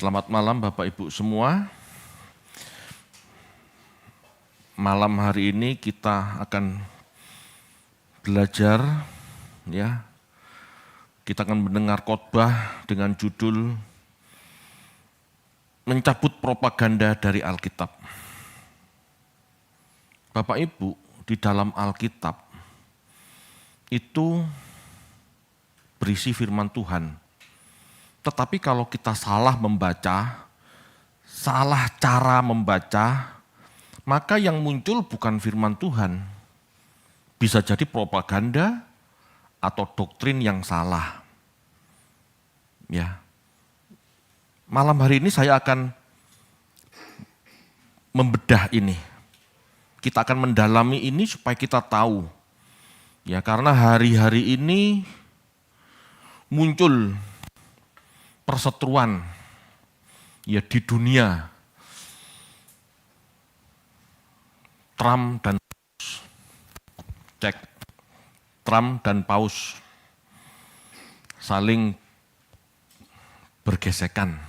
Selamat malam Bapak Ibu semua. Malam hari ini kita akan belajar, ya. Kita akan mendengar khotbah dengan judul Mencabut Propaganda dari Alkitab. Bapak Ibu, di dalam Alkitab itu berisi firman Tuhan. Tetapi kalau kita salah membaca, salah cara membaca, maka yang muncul bukan firman Tuhan. Bisa jadi propaganda atau doktrin yang salah. Ya. Malam hari ini saya akan membedah ini. Kita akan mendalami ini supaya kita tahu. Ya, karena hari-hari ini muncul perseteruan ya di dunia. Trump dan Paus saling bergesekan.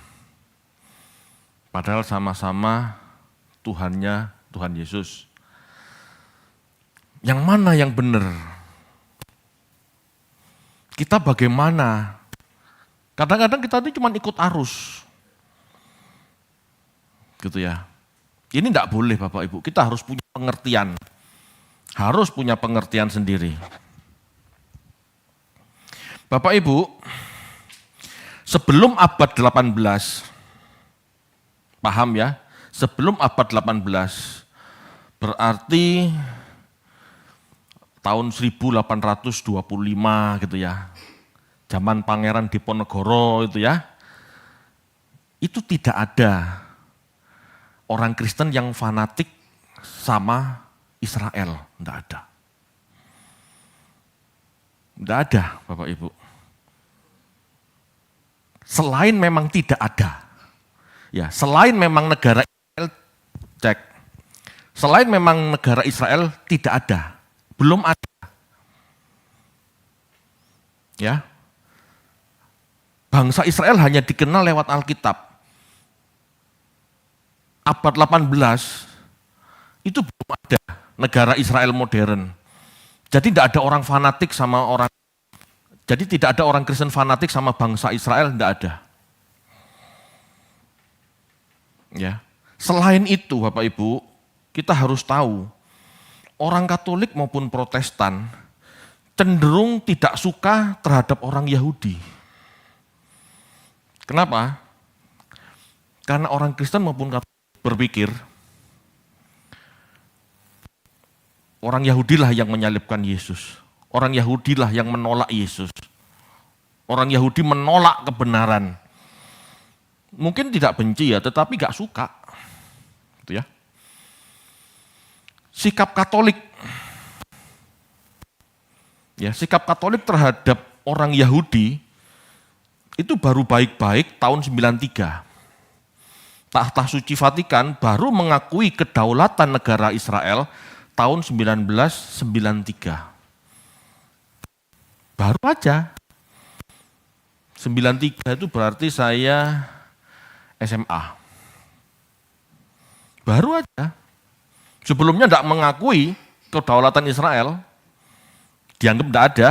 Padahal sama-sama Tuhannya Tuhan Yesus. Yang mana yang benar? Kita bagaimana? Kadang-kadang kita ini cuma ikut arus. Gitu ya. Ini tidak boleh Bapak Ibu, kita harus punya pengertian. Harus punya pengertian sendiri. Bapak Ibu, sebelum abad 18, paham ya? Sebelum abad 18, berarti tahun 1825 gitu ya. Zaman Pangeran Diponegoro itu ya, itu tidak ada orang Kristen yang fanatik sama Israel, tidak ada. Tidak ada Bapak Ibu. Selain memang tidak ada, ya selain memang negara Israel, selain memang negara Israel tidak ada, belum ada. Ya. Bangsa Israel hanya dikenal lewat Alkitab. Abad 18 itu belum ada negara Israel modern. Jadi tidak ada orang fanatik sama orang, jadi tidak ada orang Kristen fanatik sama bangsa Israel, tidak ada. Ya. Selain itu Bapak Ibu, kita harus tahu orang Katolik maupun Protestan cenderung tidak suka terhadap orang Yahudi. Kenapa? Karena orang Kristen maupun Katolik berpikir, orang Yahudilah yang menyalibkan Yesus. Orang Yahudilah yang menolak Yesus. Orang Yahudi menolak kebenaran. Mungkin tidak benci ya, tetapi gak suka. Gitu ya. Sikap Katolik, ya sikap Katolik terhadap orang Yahudi itu baru baik-baik tahun 93. Tahta Suci Vatikan baru mengakui kedaulatan negara Israel tahun 1993. Baru aja. 93 itu berarti saya SMA. Baru aja. Sebelumnya tidak mengakui kedaulatan Israel, dianggap tidak ada.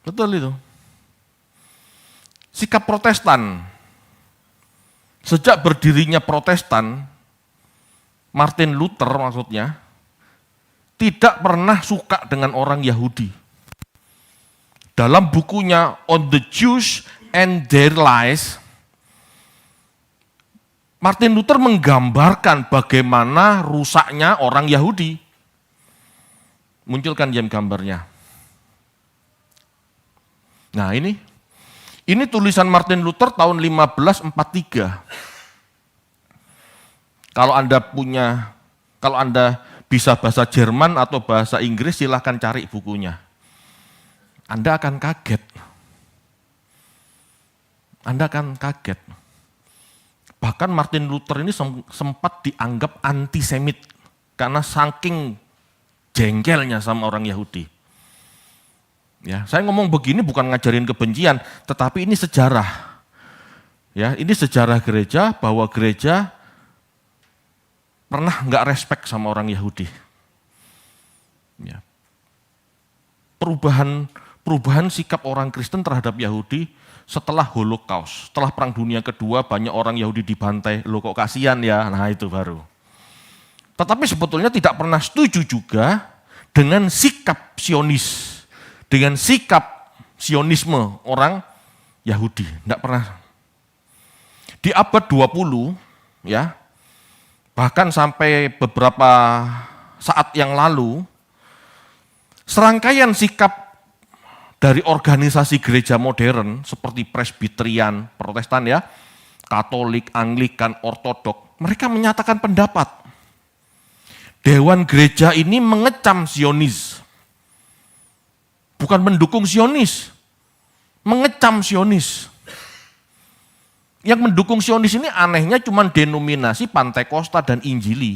Betul itu. Sikap Protestan. Sejak berdirinya Protestan, Martin Luther maksudnya, tidak pernah suka dengan orang Yahudi. Dalam bukunya On the Jews and Their Lies, Martin Luther menggambarkan bagaimana rusaknya orang Yahudi. Munculkan jam gambarnya. Nah ini tulisan Martin Luther tahun 1543. Kalau Anda bisa bahasa Jerman atau bahasa Inggris, silahkan cari bukunya. Anda akan kaget. Anda akan kaget. Bahkan Martin Luther ini sempat dianggap antisemit karena saking jengkelnya sama orang Yahudi. Ya, saya ngomong begini bukan ngajarin kebencian, tetapi ini sejarah. Ya, ini sejarah gereja bahwa gereja pernah nggak respect sama orang Yahudi. Ya. Perubahan sikap orang Kristen terhadap Yahudi setelah Holocaust, setelah Perang Dunia Kedua banyak orang Yahudi dibantai, lo kok kasihan ya, nah itu baru. Tetapi sebetulnya tidak pernah setuju juga dengan sikap Zionis, dengan sikap Zionisme orang Yahudi, tidak pernah. Di abad 20, ya, bahkan sampai beberapa saat yang lalu, serangkaian sikap dari organisasi gereja modern seperti Presbyterian, Protestan ya, Katolik, Anglikan, Ortodok, mereka menyatakan pendapat. Dewan gereja ini mengecam Zionis. Bukan mendukung Zionis, mengecam Zionis. Yang mendukung Zionis ini anehnya cuma denominasi Pantekosta dan Injili.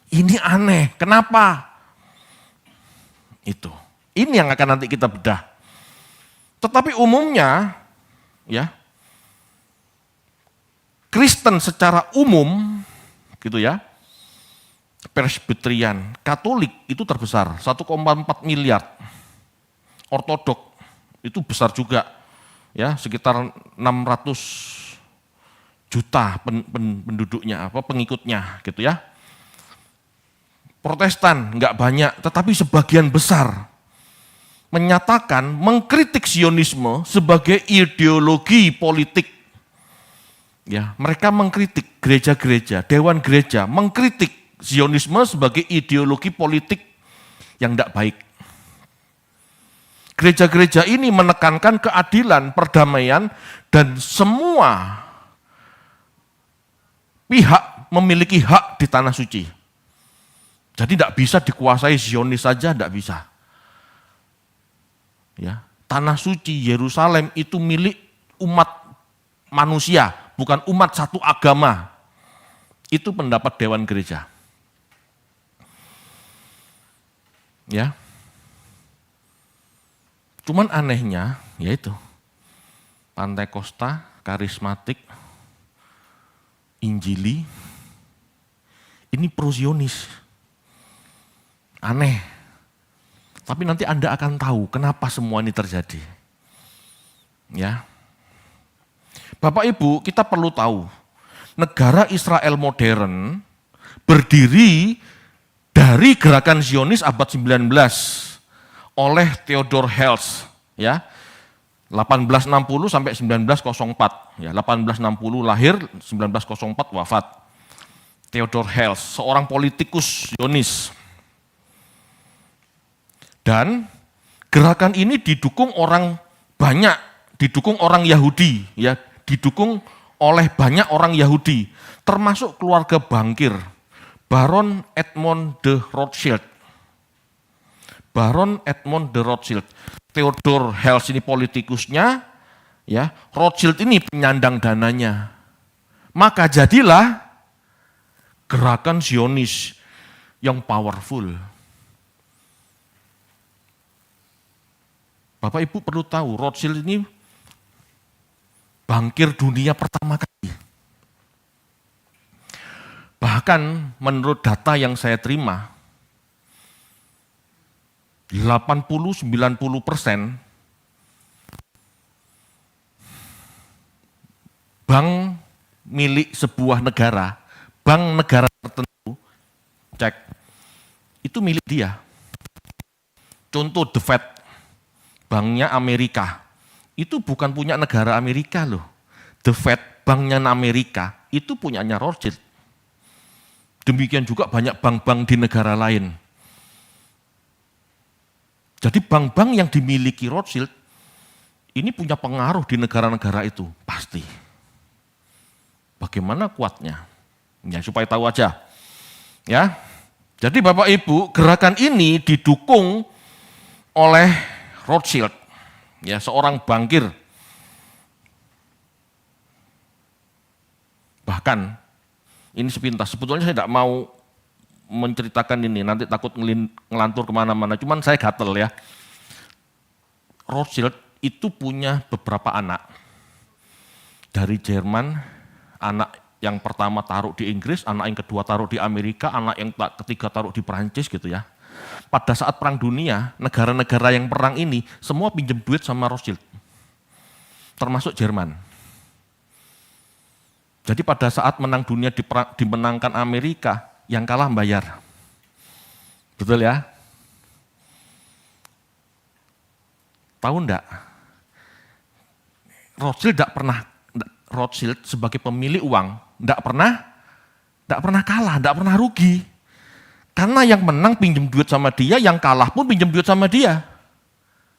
Ini aneh, kenapa? Itu. Ini yang akan nanti kita bedah. Tetapi umumnya, ya, Kristen secara umum, gitu ya, Presbyterian, Katolik itu terbesar, 1,4 miliar. Ortodok itu besar juga, ya, sekitar 600 juta penduduknya, pengikutnya, gitu ya. Protestan nggak banyak, tetapi sebagian besar menyatakan mengkritik Zionisme sebagai ideologi politik. Ya, mereka mengkritik gereja-gereja, dewan gereja mengkritik Zionisme sebagai ideologi politik yang tidak baik. Gereja-gereja ini menekankan keadilan, perdamaian, dan semua pihak memiliki hak di tanah suci. Jadi tidak bisa dikuasai Zionis saja, tidak bisa. Ya, tanah suci Yerusalem itu milik umat manusia, bukan umat satu agama. Itu pendapat dewan gereja. Ya. Cuman anehnya yaitu Pantekosta, karismatik, Injili ini pro-Zionis. Aneh. Tapi nanti Anda akan tahu kenapa semua ini terjadi. Ya. Bapak Ibu, kita perlu tahu, negara Israel modern berdiri dari gerakan Zionis abad 19 oleh Theodor Herzl, ya. 1860 sampai 1904, ya, 1860 lahir, 1904 wafat. Theodor Herzl, seorang politikus Zionis. Dan gerakan ini didukung orang banyak, didukung orang Yahudi, ya, didukung oleh banyak orang Yahudi, termasuk keluarga bankir, Baron Edmond de Rothschild. Baron Edmond de Rothschild. Theodor Herzl ini politikusnya, ya, Rothschild ini penyandang dananya. Maka jadilah gerakan Zionis yang powerful. Bapak Ibu perlu tahu, Rothschild ini bankir dunia pertama kali. Bahkan menurut data yang saya terima, 80-90% bank milik sebuah negara, bank negara tertentu, cek, itu milik dia. Contoh The Fed, banknya Amerika, itu bukan punya negara Amerika loh. The Fed, banknya Amerika, itu punyanya Rothschild. Demikian juga banyak bank-bank di negara lain. Jadi bank-bank yang dimiliki Rothschild, ini punya pengaruh di negara-negara itu, pasti. Bagaimana kuatnya? Ya, supaya tahu aja. Ya. Jadi Bapak Ibu, gerakan ini didukung oleh Rothschild, ya, seorang bankir. Bahkan, ini sepintas, sebetulnya saya tidak mau menceritakan ini, nanti takut ngelantur kemana-mana, cuman saya gatel ya. Rothschild itu punya beberapa anak. Dari Jerman, anak yang pertama taruh di Inggris, anak yang kedua taruh di Amerika, anak yang ketiga taruh di Perancis gitu ya. Pada saat Perang Dunia, negara-negara yang perang ini semua pinjam duit sama Rothschild, termasuk Jerman. Jadi pada saat menang dunia dimenangkan Amerika, yang kalah bayar. Betul ya? Tahu enggak? Rothschild sebagai pemilik uang enggak pernah kalah, enggak pernah rugi. Karena yang menang pinjam duit sama dia, yang kalah pun pinjam duit sama dia.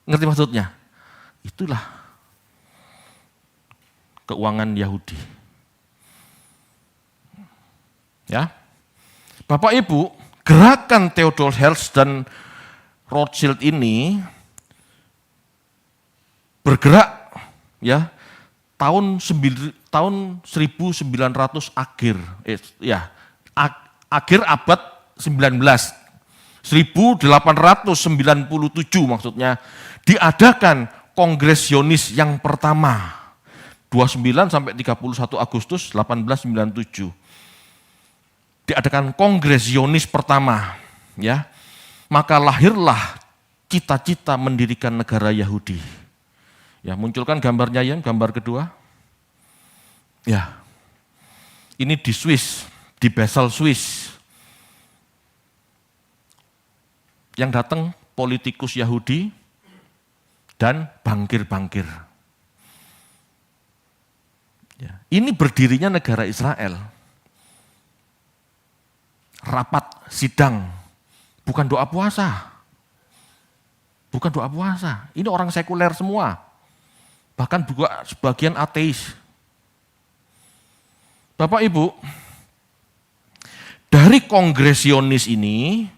Ngerti maksudnya? Itulah keuangan Yahudi. Ya. Bapak Ibu, gerakan Theodor Herzl dan Rothschild ini bergerak ya tahun 1900 akhir abad 19, 1897 maksudnya, diadakan Kongres Zionis yang pertama 29 sampai 31 Agustus 1897. Diadakan Kongres Zionis pertama, ya. Maka lahirlah cita-cita mendirikan negara Yahudi. Ya, munculkan gambarnya ya, gambar kedua. Ya. Ini di Swiss, di Basel, Swiss. Yang datang politikus Yahudi dan bangkir-bangkir. Ya. Ini berdirinya negara Israel. Rapat, sidang, bukan doa puasa. Bukan doa puasa, ini orang sekuler semua. Bahkan juga sebagian ateis. Bapak Ibu, dari Kongres Zionis ini,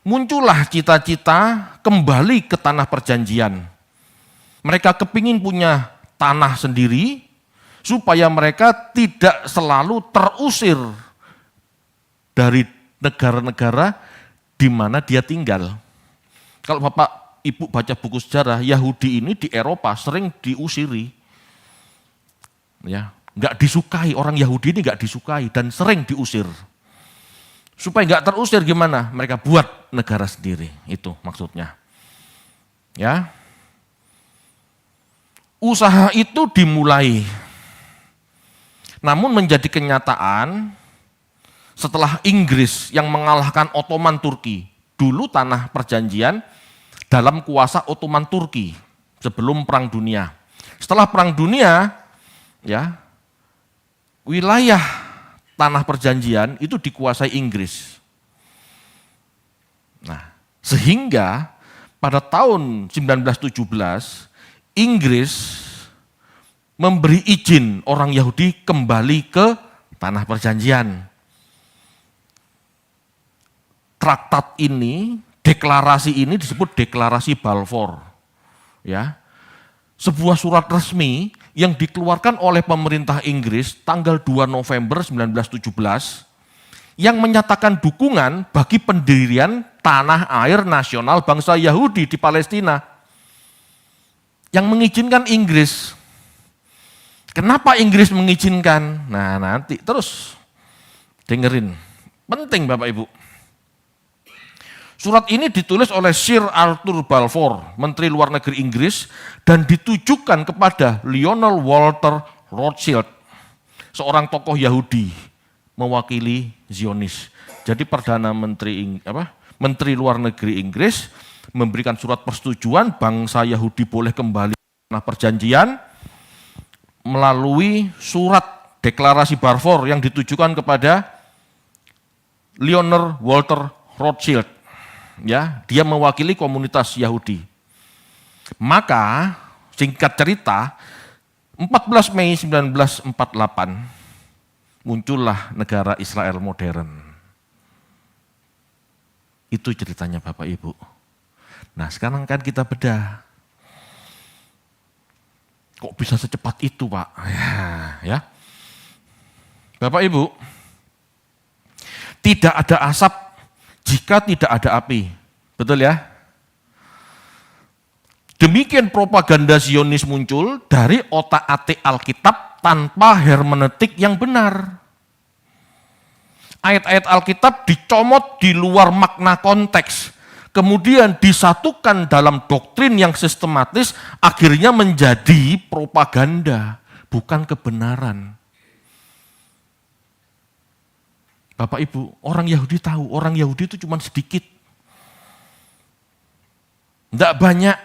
muncullah cita-cita kembali ke tanah perjanjian. Mereka kepingin punya tanah sendiri, supaya mereka tidak selalu terusir dari negara-negara di mana dia tinggal. Kalau Bapak Ibu baca buku sejarah, Yahudi ini di Eropa sering diusiri. Ya, nggak disukai, orang Yahudi ini nggak disukai dan sering diusir. Supaya nggak terusir gimana? Mereka buat negara sendiri, itu maksudnya. Ya. Usaha itu dimulai. Namun menjadi kenyataan setelah Inggris yang mengalahkan Ottoman Turki. Dulu tanah perjanjian dalam kuasa Ottoman Turki sebelum Perang Dunia. Setelah Perang Dunia, ya, wilayah tanah perjanjian itu dikuasai Inggris. Nah, sehingga pada tahun 1917 Inggris memberi izin orang Yahudi kembali ke tanah perjanjian. Traktat ini, deklarasi ini disebut Deklarasi Balfour. Ya. Sebuah surat resmi yang dikeluarkan oleh pemerintah Inggris tanggal 2 November 1917 yang menyatakan dukungan bagi pendirian tanah air nasional bangsa Yahudi di Palestina. Yang mengizinkan Inggris. Kenapa Inggris mengizinkan? Nah, nanti terus dengerin. Penting Bapak Ibu. Surat ini ditulis oleh Sir Arthur Balfour, Menteri Luar Negeri Inggris, dan ditujukan kepada Lionel Walter Rothschild, seorang tokoh Yahudi mewakili Zionis. Jadi Perdana Menteri Luar Negeri Inggris memberikan surat persetujuan bangsa Yahudi boleh kembali ke tanah perjanjian melalui surat Deklarasi Balfour yang ditujukan kepada Lionel Walter Rothschild. Ya, dia mewakili komunitas Yahudi. Maka singkat cerita 14 Mei 1948 muncullah negara Israel modern. Itu ceritanya Bapak Ibu. Nah, sekarang kan kita bedah. Kok bisa secepat itu, Pak? Ya. Bapak Ibu, tidak ada asap jika tidak ada api, betul ya? Demikian propaganda Zionis muncul dari otak-atik Alkitab tanpa hermeneutik yang benar. Ayat-ayat Alkitab dicomot di luar makna konteks, kemudian disatukan dalam doktrin yang sistematis, akhirnya menjadi propaganda, bukan kebenaran. Bapak Ibu, orang Yahudi tahu, orang Yahudi itu cuma sedikit. Tidak banyak,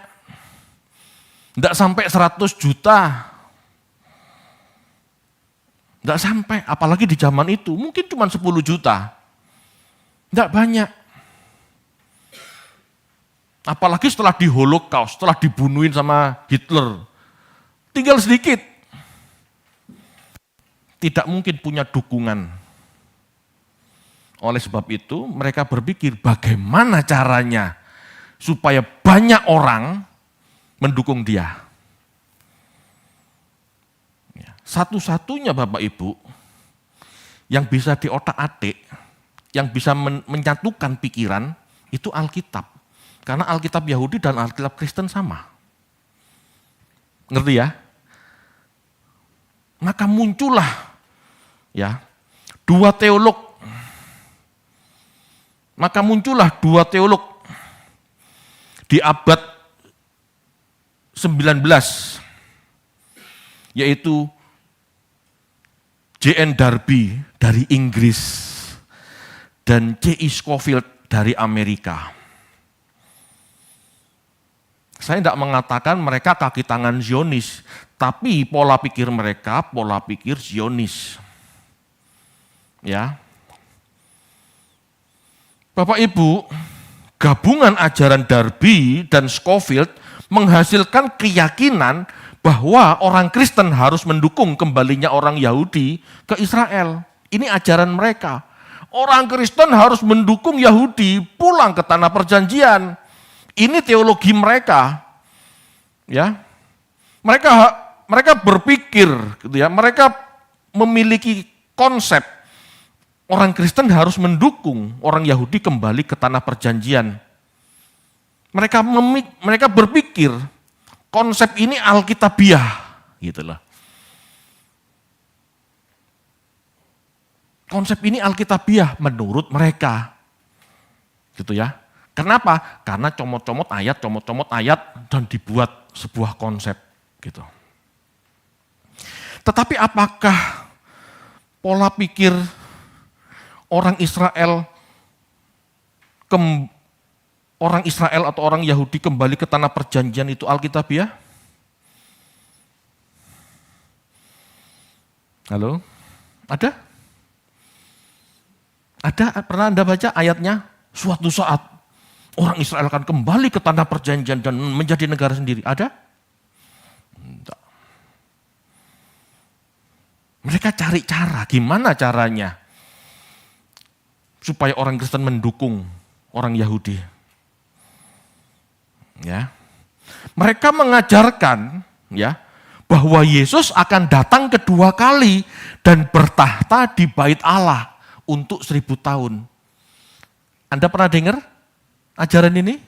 tidak sampai 100 juta. Tidak sampai, apalagi di zaman itu, mungkin cuma 10 juta. Tidak banyak. Apalagi setelah di Holocaust, setelah dibunuhin sama Hitler. Tinggal sedikit. Tidak mungkin punya dukungan. Oleh sebab itu, mereka berpikir bagaimana caranya supaya banyak orang mendukung dia. Satu-satunya Bapak Ibu yang bisa diotak-atik, yang bisa menyatukan pikiran, itu Alkitab. Karena Alkitab Yahudi dan Alkitab Kristen sama. Ngerti ya? Maka muncullah ya dua teolog. Maka muncullah dua teolog di abad 19, yaitu J.N. Darby dari Inggris dan C.I. Scofield dari Amerika. Saya tidak mengatakan mereka kaki tangan Zionis, tapi pola pikir mereka pola pikir Zionis. Ya. Bapak Ibu, gabungan ajaran Darby dan Scofield menghasilkan keyakinan bahwa orang Kristen harus mendukung kembalinya orang Yahudi ke Israel. Ini ajaran mereka. Orang Kristen harus mendukung Yahudi pulang ke tanah perjanjian. Ini teologi mereka. Ya. Mereka berpikir gitu ya, mereka memiliki konsep orang Kristen harus mendukung orang Yahudi kembali ke tanah perjanjian. Mereka berpikir konsep ini alkitabiah, gitu loh. Konsep ini alkitabiah menurut mereka, gitu ya. Kenapa? Karena comot-comot ayat dan dibuat sebuah konsep, gitu. Tetapi apakah pola pikir orang Israel atau orang Yahudi kembali ke tanah perjanjian itu alkitabiah? Halo? Ada? Ada, pernah Anda baca ayatnya? Suatu saat orang Israel akan kembali ke tanah perjanjian dan menjadi negara sendiri. Ada? Tidak. Mereka cari cara, gimana caranya supaya orang Kristen mendukung orang Yahudi. Ya. Mereka mengajarkan ya bahwa Yesus akan datang kedua kali dan bertahta di bait Allah untuk 1000 tahun. Anda pernah dengar ajaran ini?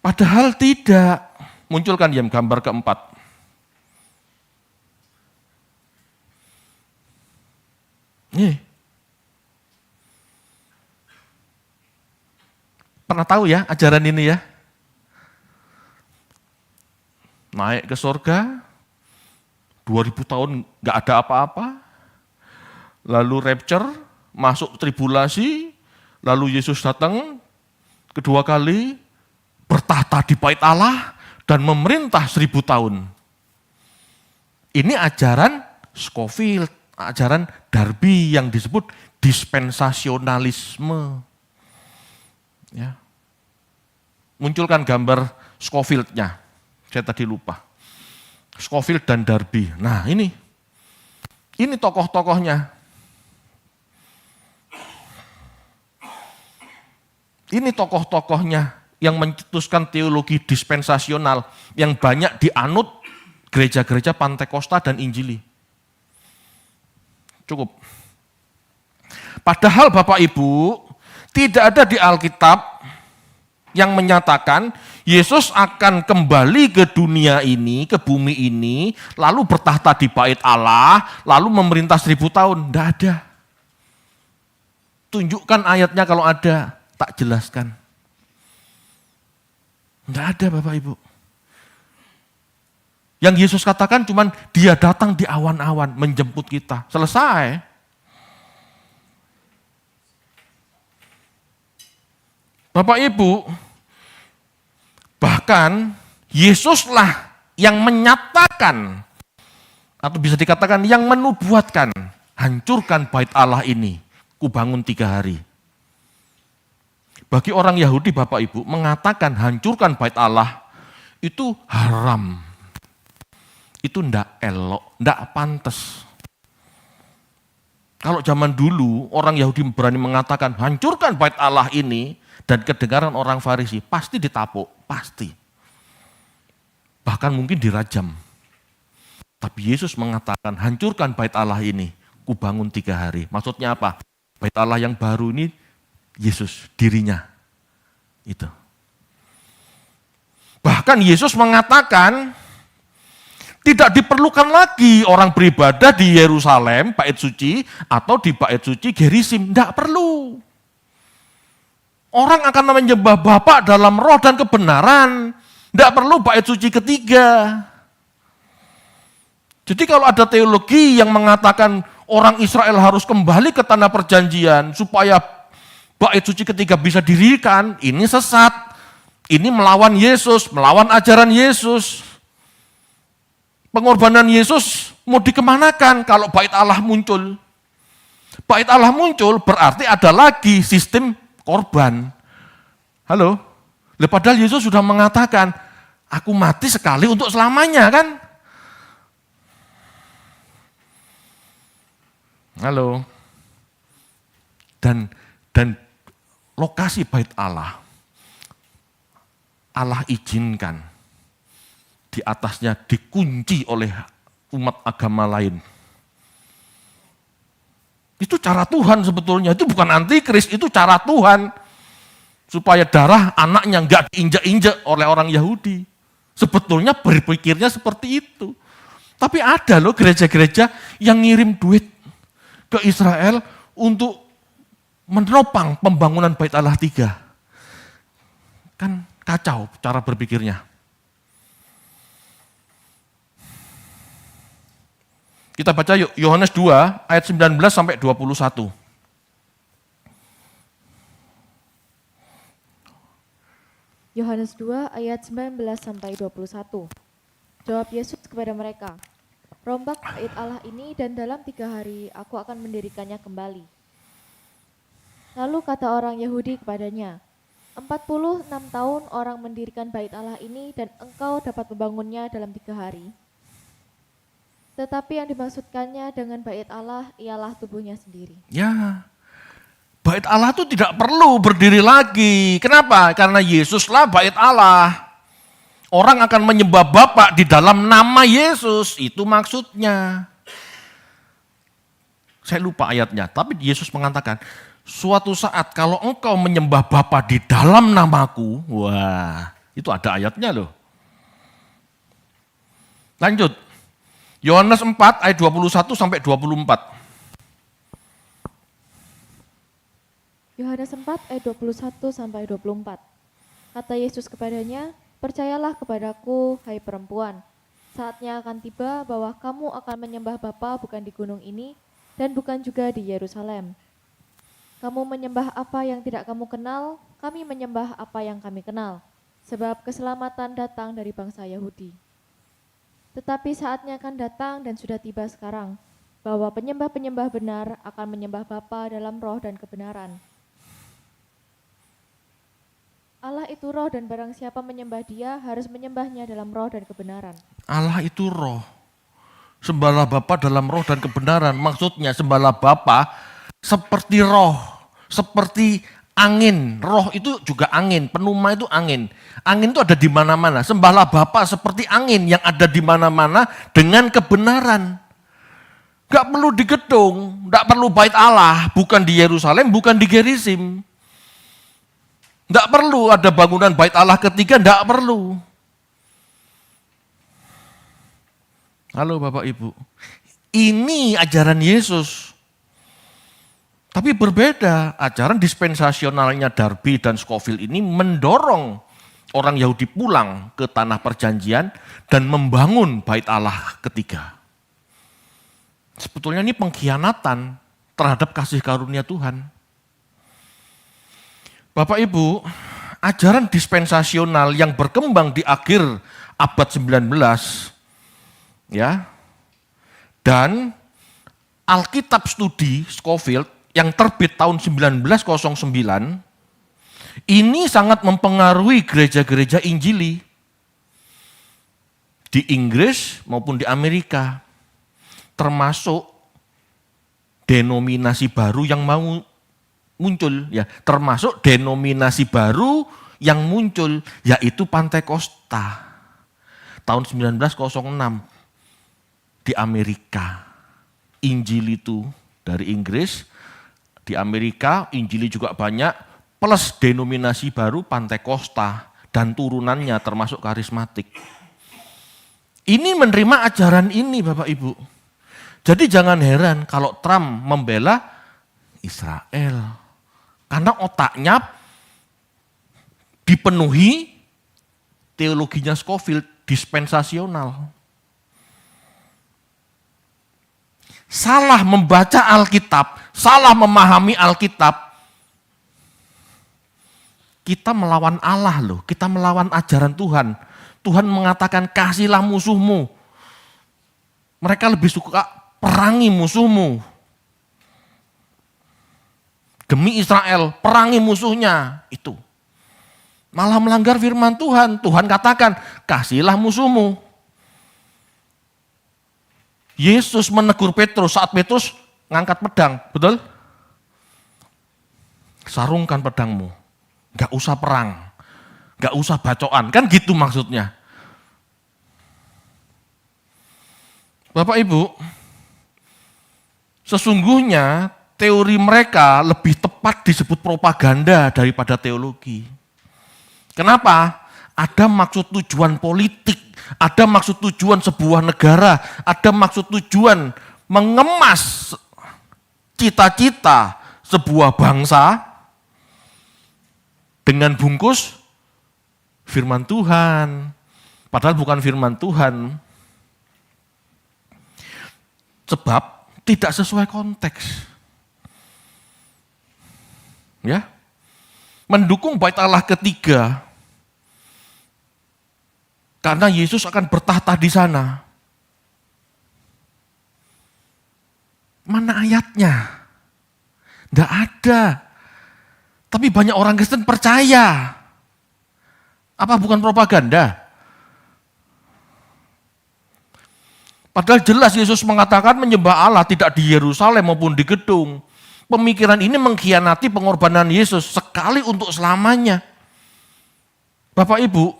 Padahal tidak. Munculkan gambar keempat. Nih. Pernah tahu ya ajaran ini ya? Naik ke surga, 2000 tahun gak ada apa-apa, lalu rapture, masuk tribulasi, lalu Yesus datang kedua kali, bertahta di bait Allah, dan memerintah 1000 tahun. Ini ajaran Scofield, ajaran Darby yang disebut dispensasionalisme. Ya. Munculkan gambar Scofield-nya. Saya tadi lupa. Scofield dan Darby. Nah ini tokoh-tokohnya. Ini tokoh-tokohnya yang mencetuskan teologi dispensasional yang banyak dianut gereja-gereja Pantekosta dan Injili. Cukup. Padahal Bapak Ibu, tidak ada di Alkitab yang menyatakan Yesus akan kembali ke dunia ini, ke bumi ini, lalu bertahta di bait Allah, lalu memerintah 1000 tahun. Tidak ada. Tunjukkan ayatnya kalau ada, tak jelaskan. Tidak ada Bapak Ibu. Yang Yesus katakan cuman dia datang di awan-awan menjemput kita. Selesai. Bapak Ibu, bahkan Yesuslah yang menyatakan, atau bisa dikatakan yang menubuatkan, hancurkan bait Allah ini, kubangun 3 hari. Bagi orang Yahudi Bapak Ibu, mengatakan hancurkan bait Allah itu haram. Itu ndak elok, ndak pantas. Kalau zaman dulu orang Yahudi berani mengatakan hancurkan bait Allah ini dan kedengaran orang Farisi, pasti ditapuk, pasti. Bahkan mungkin dirajam. Tapi Yesus mengatakan hancurkan bait Allah ini, kubangun 3 hari. Maksudnya apa? Bait Allah yang baru ini Yesus, dirinya. Itu. Bahkan Yesus mengatakan tidak diperlukan lagi orang beribadah di Yerusalem, bait suci, atau di bait suci Gerizim. Tidak perlu. Orang akan menyembah Bapa dalam roh dan kebenaran. Tidak perlu bait suci ketiga. Jadi kalau ada teologi yang mengatakan orang Israel harus kembali ke tanah perjanjian supaya bait suci ketiga bisa didirikan, ini sesat. Ini melawan Yesus, melawan ajaran Yesus. Pengorbanan Yesus mau dikemanakan kalau bait Allah muncul? Bait Allah muncul berarti ada lagi sistem korban. Halo? Padahal Yesus sudah mengatakan, aku mati sekali untuk selamanya kan? Halo? Dan lokasi bait Allah, Allah izinkan di atasnya dikunci oleh umat agama lain. Itu cara Tuhan sebetulnya, itu bukan antikris, itu cara Tuhan. Supaya darah anaknya enggak diinjak-injak oleh orang Yahudi. Sebetulnya berpikirnya seperti itu. Tapi ada loh gereja-gereja yang ngirim duit ke Israel untuk menopang pembangunan Bait Allah 3. Kan kacau cara berpikirnya. Kita baca yuk, Yohanes 2 ayat 19 sampai 21. Yohanes 2 ayat 19 sampai 21. Jawab Yesus kepada mereka, rombak bait Allah ini dan dalam 3 hari aku akan mendirikannya kembali. Lalu kata orang Yahudi kepadanya, 46 tahun orang mendirikan bait Allah ini dan engkau dapat membangunnya dalam 3 hari. Tetapi yang dimaksudkannya dengan bait Allah ialah tubuhnya sendiri. Ya, bait Allah itu tidak perlu berdiri lagi. Kenapa? Karena Yesuslah bait Allah. Orang akan menyembah Bapa di dalam nama Yesus, itu maksudnya. Saya lupa ayatnya, tapi Yesus mengatakan, suatu saat kalau engkau menyembah Bapa di dalam namaku, wah, itu ada ayatnya loh. Lanjut. Yohanes 4 ayat 21 sampai 24. Yohanes 4 ayat 21 sampai 24. Kata Yesus kepadanya, percayalah kepadaku, hai perempuan. Saatnya akan tiba bahwa kamu akan menyembah Bapa bukan di gunung ini dan bukan juga di Yerusalem. Kamu menyembah apa yang tidak kamu kenal, kami menyembah apa yang kami kenal. Sebab keselamatan datang dari bangsa Yahudi. Tetapi saatnya akan datang dan sudah tiba sekarang, bahwa penyembah-penyembah benar akan menyembah Bapa dalam roh dan kebenaran. Allah itu roh dan barang siapa menyembah Dia harus menyembahnya dalam roh dan kebenaran. Allah itu roh. Sembahlah Bapa dalam roh dan kebenaran. Maksudnya sembahlah Bapa seperti roh, seperti angin. Roh itu juga angin, pneuma itu angin. Angin itu ada di mana-mana. Sembahlah Bapa seperti angin yang ada di mana-mana dengan kebenaran. Gak perlu di gedung, gak perlu bait Allah, bukan di Yerusalem, bukan di Gerizim. Tidak perlu ada bangunan bait Allah ketiga, tidak perlu. Halo Bapak Ibu, ini ajaran Yesus. Tapi berbeda, ajaran dispensasionalnya Darby dan Scofield ini mendorong orang Yahudi pulang ke tanah perjanjian dan membangun bait Allah ketiga. Sebetulnya ini pengkhianatan terhadap kasih karunia Tuhan. Bapak Ibu, ajaran dispensasional yang berkembang di akhir abad 19 ya. Dan Alkitab Studi Scofield yang terbit tahun 1909 ini sangat mempengaruhi gereja-gereja Injili di Inggris maupun di Amerika, termasuk denominasi baru yang mau muncul ya, termasuk denominasi baru yang muncul yaitu Pantekosta tahun 1906 di Amerika. Injil itu dari Inggris, di Amerika Injil juga banyak, plus denominasi baru Pantekosta dan turunannya termasuk karismatik. Ini menerima ajaran ini Bapak Ibu. Jadi jangan heran kalau Trump membela Israel. Karena otaknya dipenuhi teologinya Scofield, dispensasional. Salah membaca Alkitab, salah memahami Alkitab, kita melawan Allah loh, kita melawan ajaran Tuhan. Tuhan mengatakan kasihlah musuhmu. Mereka lebih suka perangi musuhmu. Demi Israel, perangi musuhnya, itu. Malah melanggar firman Tuhan. Tuhan katakan, kasihlah musuhmu. Yesus menegur Petrus saat Petrus ngangkat pedang, betul? Sarungkan pedangmu, gak usah perang, gak usah bacoan, kan gitu maksudnya. Bapak Ibu, sesungguhnya teori mereka lebih tepat disebut propaganda daripada teologi. Kenapa? Ada maksud tujuan politik, ada maksud tujuan sebuah negara, ada maksud tujuan mengemas cita-cita sebuah bangsa dengan bungkus firman Tuhan. Padahal bukan firman Tuhan. Sebab tidak sesuai konteks. Ya. Mendukung bait Allah ketiga. Karena Yesus akan bertahta di sana. Mana ayatnya? Tidak ada. Tapi banyak orang Kristen percaya. Apa bukan propaganda? Padahal jelas Yesus mengatakan menyembah Allah tidak di Yerusalem maupun di gedung. Pemikiran ini mengkhianati pengorbanan Yesus sekali untuk selamanya. Bapak Ibu,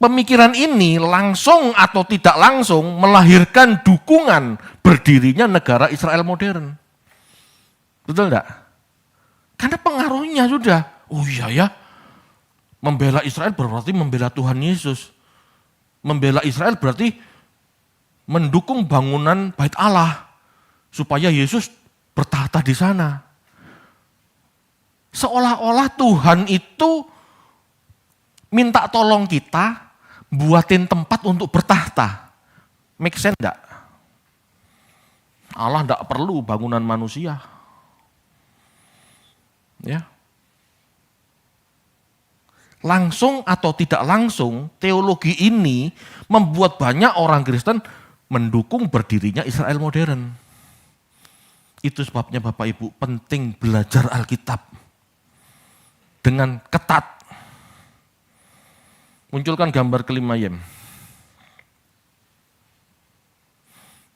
pemikiran ini langsung atau tidak langsung melahirkan dukungan berdirinya negara Israel modern. Betul enggak? Karena pengaruhnya sudah, oh iya ya, membela Israel berarti membela Tuhan Yesus. Membela Israel berarti mendukung bangunan bait Allah supaya Yesus bertahta di sana. Seolah-olah Tuhan itu minta tolong kita buatin tempat untuk bertahta. Make sense enggak? Allah enggak perlu bangunan manusia. Ya. Langsung atau tidak langsung, teologi ini membuat banyak orang Kristen mendukung berdirinya Israel modern. Itu sebabnya Bapak Ibu penting belajar Alkitab dengan ketat. Munculkan gambar kelima Yem.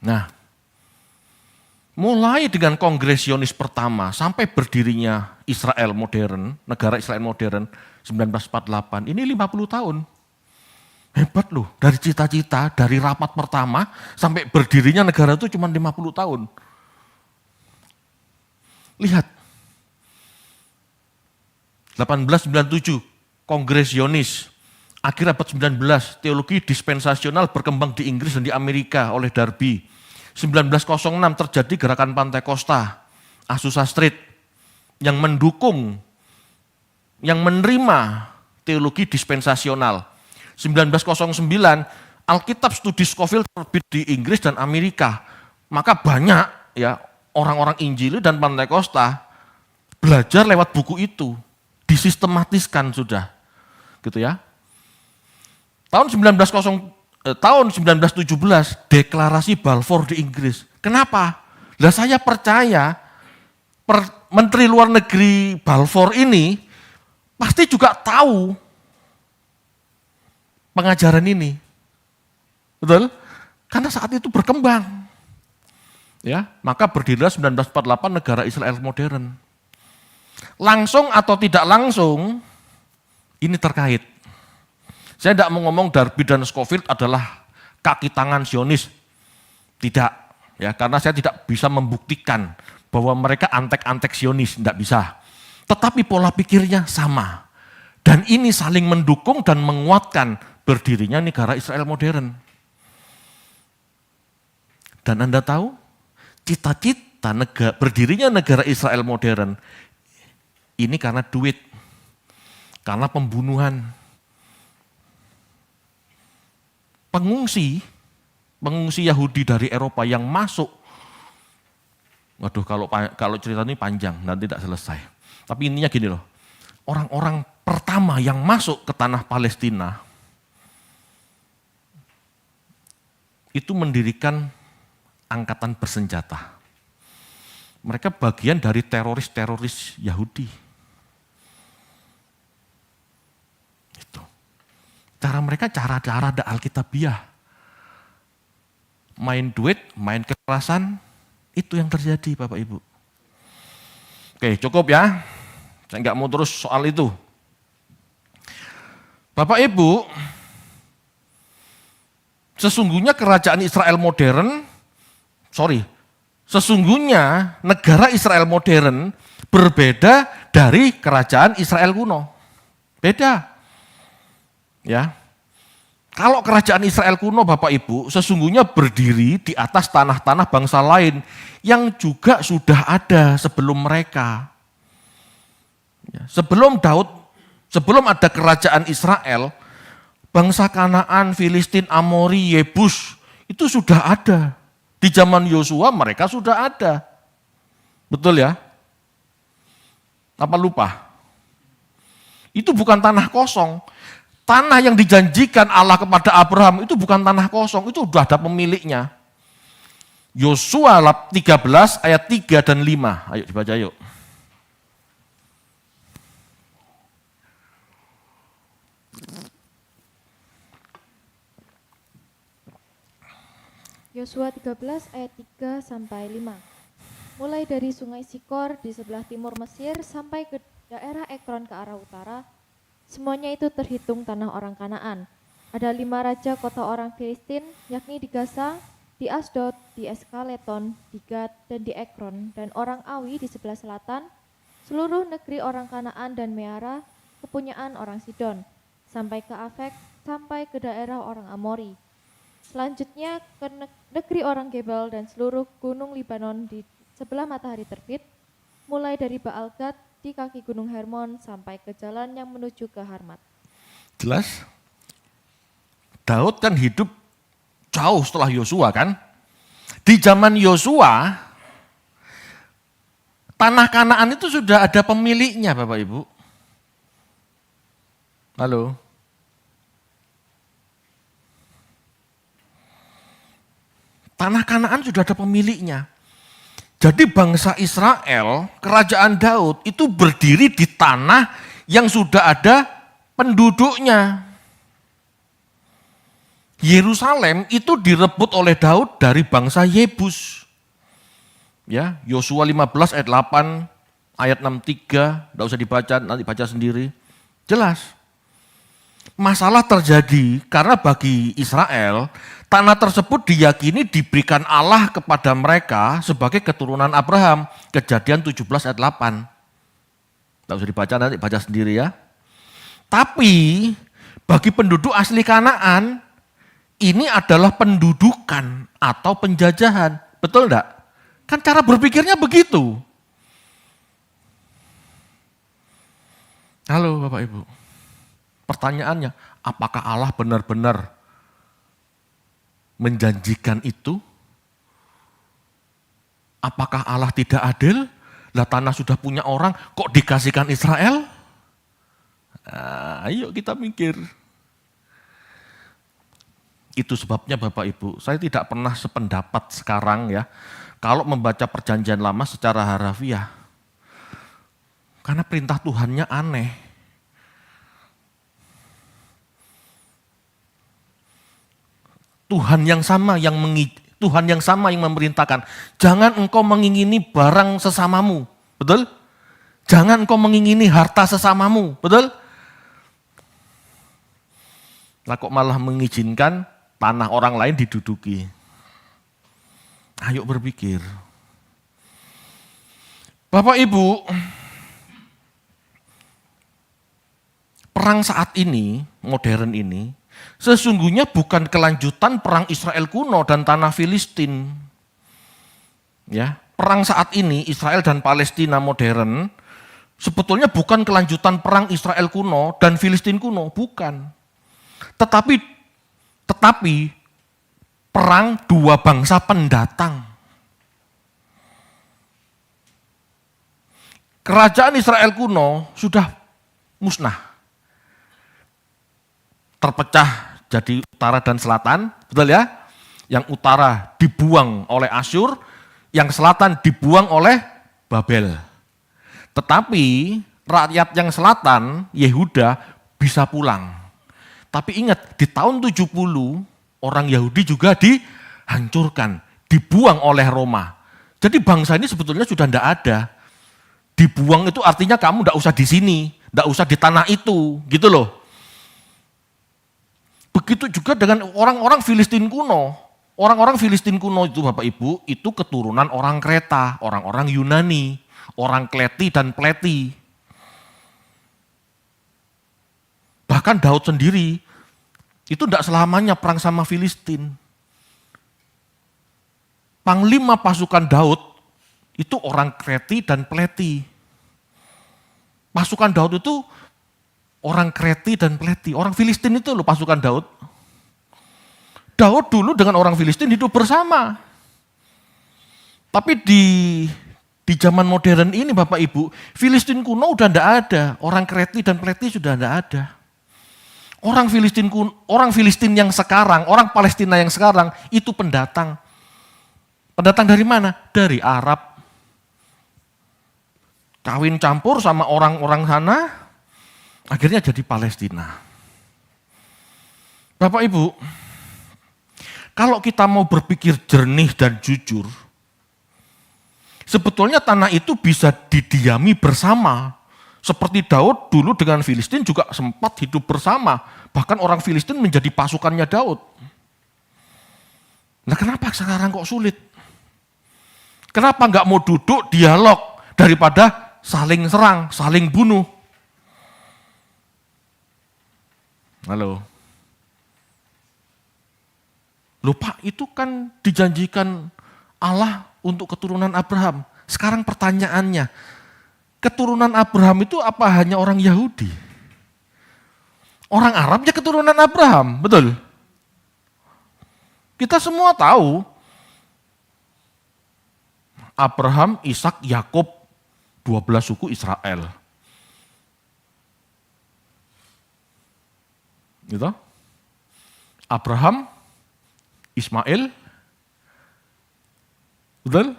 Nah, mulai dengan Kongres Zionis pertama sampai berdirinya Israel modern, negara Israel modern 1948, ini 50 tahun. Hebat loh, dari cita-cita, dari rapat pertama sampai berdirinya negara itu cuma 50 tahun. Lihat, 1897, Kongres Zionis. Akhir abad 19, teologi dispensasional berkembang di Inggris dan di Amerika oleh Darby. 1906 terjadi gerakan Pantekosta, Azusa Street, yang mendukung, yang menerima teologi dispensasional. 1909, Alkitab Studi Scofield terbit di Inggris dan Amerika. Maka banyak ya orang-orang Injili dan Pantekosta belajar lewat buku itu, disistematiskan sudah. Gitu ya. Tahun 1917, deklarasi Balfour di Inggris. Kenapa? Lah saya percaya Menteri Luar Negeri Balfour ini pasti juga tahu pengajaran ini. Betul? Karena saat itu berkembang. Ya, maka berdirilah 1948 negara Israel modern. Langsung atau tidak langsung ini terkait. Saya tidak mau ngomong Darby dan Scofield adalah kaki tangan Zionis. Tidak, ya, karena saya tidak bisa membuktikan bahwa mereka antek-antek Zionis, tidak bisa. Tetapi pola pikirnya sama. Dan ini saling mendukung dan menguatkan berdirinya negara Israel modern. Dan Anda tahu, cita-cita berdirinya negara Israel modern ini karena duit, karena pembunuhan. Pengungsi Yahudi dari Eropa yang masuk, waduh kalau cerita ini panjang, nanti tidak selesai. Tapi intinya gini loh, orang-orang pertama yang masuk ke tanah Palestina, itu mendirikan angkatan bersenjata. Mereka bagian dari teroris-teroris Yahudi. Cara mereka cara-cara ada Alkitabiah. Main duit, main kekerasan, itu yang terjadi Bapak Ibu. Oke, cukup ya. Saya nggak mau terus soal itu. Bapak Ibu, sesungguhnya kerajaan Israel modern, sesungguhnya negara Israel modern berbeda dari kerajaan Israel kuno. Beda. Ya, kalau kerajaan Israel kuno Bapak Ibu sesungguhnya berdiri di atas tanah-tanah bangsa lain yang juga sudah ada sebelum mereka. Ya, sebelum ada kerajaan Israel, bangsa Kanaan, Filistin, Amori, Yebus itu sudah ada. Di zaman Yosua mereka sudah ada. Betul ya? Apa lupa? Itu bukan tanah kosong. Tanah yang dijanjikan Allah kepada Abraham itu bukan tanah kosong, itu sudah ada pemiliknya. Yosua 13 ayat 3 dan 5, ayo dibaca yuk. Yosua 13 ayat 3 sampai 5. Mulai dari sungai Sikor di sebelah timur Mesir sampai ke daerah Ekron ke arah utara, semuanya itu terhitung tanah orang Kanaan. Ada 5 raja kota orang Filistin, yakni di Gaza, di Asdod, di Eskaleton, di Gad, dan di Ekron, dan orang Awi di sebelah selatan, seluruh negeri orang Kanaan dan Meara, kepunyaan orang Sidon, sampai ke Afek, sampai ke daerah orang Amori. Selanjutnya ke negeri orang Gebal dan seluruh gunung Libanon di sebelah matahari terbit, mulai dari Baal-Gad di kaki gunung Hermon sampai ke jalan yang menuju ke Harmat. Jelas? Daud kan hidup jauh setelah Yosua kan? Di zaman Yosua, tanah Kanaan itu sudah ada pemiliknya Bapak Ibu. Halo? Tanah Kanaan sudah ada pemiliknya. Jadi bangsa Israel, kerajaan Daud itu berdiri di tanah yang sudah ada penduduknya. Yerusalem itu direbut oleh Daud dari bangsa Yebus. Ya, Yosua 15 ayat 8, ayat 63, enggak usah dibaca, nanti baca sendiri. Jelas. Masalah terjadi karena bagi Israel, tanah tersebut diyakini diberikan Allah kepada mereka sebagai keturunan Abraham. Kejadian 17 ayat 8. Tidak usah dibaca, nanti baca sendiri ya. Tapi bagi penduduk asli Kanaan, ini adalah pendudukan atau penjajahan. Betul enggak? Kan cara berpikirnya begitu. Halo Bapak Ibu. Pertanyaannya, apakah Allah benar-benar menjanjikan itu? Apakah Allah tidak adil? Lah tanah sudah punya orang, kok dikasihkan Israel? Nah, ayo kita mikir. Itu sebabnya Bapak Ibu, saya tidak pernah sependapat sekarang ya, kalau membaca perjanjian lama secara harafiah. Karena perintah Tuhannya aneh. Tuhan yang sama yang memerintahkan, jangan engkau mengingini barang sesamamu, betul? Jangan engkau mengingini harta sesamamu, betul? Lah kok malah mengizinkan tanah orang lain diduduki. Ayo berpikir. Bapak Ibu, perang saat ini, modern ini, sesungguhnya bukan kelanjutan perang Israel kuno dan tanah Filistin. Ya, perang saat ini Israel dan Palestina modern sebetulnya bukan kelanjutan perang Israel kuno dan Filistin kuno, bukan. Tetapi perang dua bangsa pendatang. Kerajaan Israel kuno sudah musnah. Terpecah jadi utara dan selatan, betul ya? Yang utara dibuang oleh Asyur, yang selatan dibuang oleh Babel. Tetapi rakyat yang selatan, Yehuda, bisa pulang. Tapi ingat, di tahun 70, orang Yahudi juga dihancurkan, dibuang oleh Roma. Jadi bangsa ini sebetulnya sudah tidak ada. Dibuang itu artinya kamu tidak usah di sini, tidak usah di tanah itu, gitu loh. Begitu juga dengan orang-orang Filistin kuno. Orang-orang Filistin kuno itu Bapak Ibu, itu keturunan orang Kreta, orang-orang Yunani, orang Kleti dan Pleti. Bahkan Daud sendiri, itu tidak selamanya perang sama Filistin. Panglima pasukan Daud, itu orang Kreti dan Pleti. Pasukan Daud itu orang Kreti dan Pleti, orang Filistin itu loh pasukan Daud. Daud dulu dengan orang Filistin hidup bersama. Tapi di zaman modern ini Bapak Ibu, Filistin kuno udah tidak ada, orang Kreti dan Pleti sudah tidak ada. Orang Filistin yang sekarang, orang Palestina yang sekarang itu pendatang. Pendatang dari mana? Dari Arab. Kawin campur sama orang-orang sana, akhirnya jadi Palestina. Bapak Ibu, kalau kita mau berpikir jernih dan jujur, sebetulnya tanah itu bisa didiami bersama. Seperti Daud dulu dengan Filistin juga sempat hidup bersama. Bahkan orang Filistin menjadi pasukannya Daud. Nah kenapa sekarang kok sulit? Kenapa nggak mau duduk dialog daripada saling serang, saling bunuh? Halo. Lupa itu kan dijanjikan Allah untuk keturunan Abraham. Sekarang pertanyaannya, keturunan Abraham itu apa hanya orang Yahudi? Orang Arab ya keturunan Abraham, betul? Kita semua tahu Abraham, Ishak, Yakub, 12 suku Israel. Gitu? Abraham, Ismail, betul?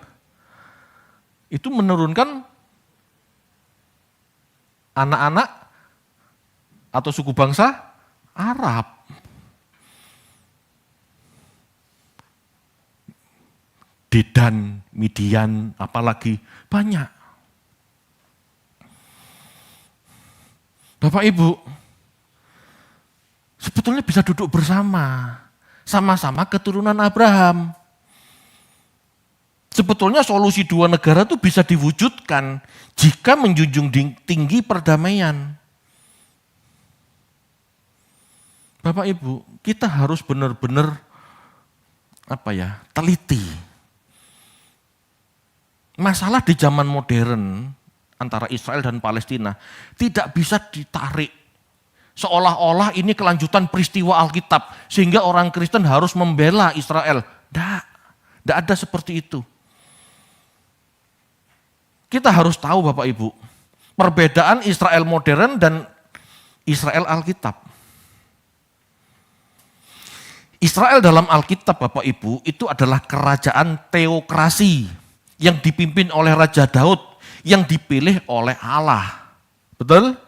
Itu menurunkan anak-anak atau suku bangsa Arab. Dedan, Midian, apalagi banyak. Bapak Ibu, sebetulnya bisa duduk bersama, sama-sama keturunan Abraham. Sebetulnya solusi dua negara itu bisa diwujudkan jika menjunjung tinggi perdamaian. Bapak Ibu, kita harus benar-benar teliti. Masalah di zaman modern antara Israel dan Palestina tidak bisa ditarik seolah-olah ini kelanjutan peristiwa Alkitab sehingga orang Kristen harus membela Israel. Tidak ada seperti itu. Kita harus tahu Bapak Ibu, perbedaan Israel modern dan Israel Alkitab. Israel dalam Alkitab Bapak Ibu itu adalah kerajaan teokrasi yang dipimpin oleh Raja Daud yang dipilih oleh Allah. Betul?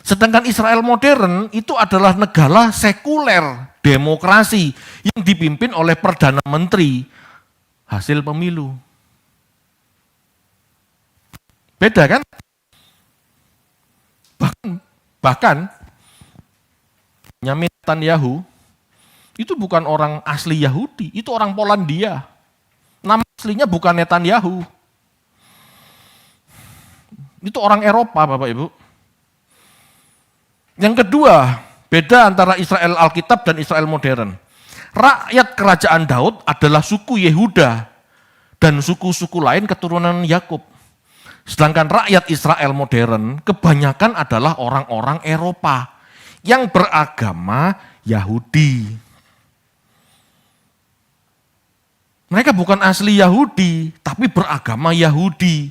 Sedangkan Israel modern itu adalah negara sekuler, demokrasi yang dipimpin oleh Perdana Menteri hasil pemilu. Beda kan? Bahkan Netanyahu itu bukan orang asli Yahudi, itu orang Polandia. Nama aslinya bukan Netanyahu. Itu orang Eropa, Bapak Ibu. Yang kedua, beda antara Israel Alkitab dan Israel modern. Rakyat kerajaan Daud adalah suku Yehuda dan suku-suku lain keturunan Yakub. Sedangkan rakyat Israel modern kebanyakan adalah orang-orang Eropa yang beragama Yahudi. Mereka bukan asli Yahudi, tapi beragama Yahudi.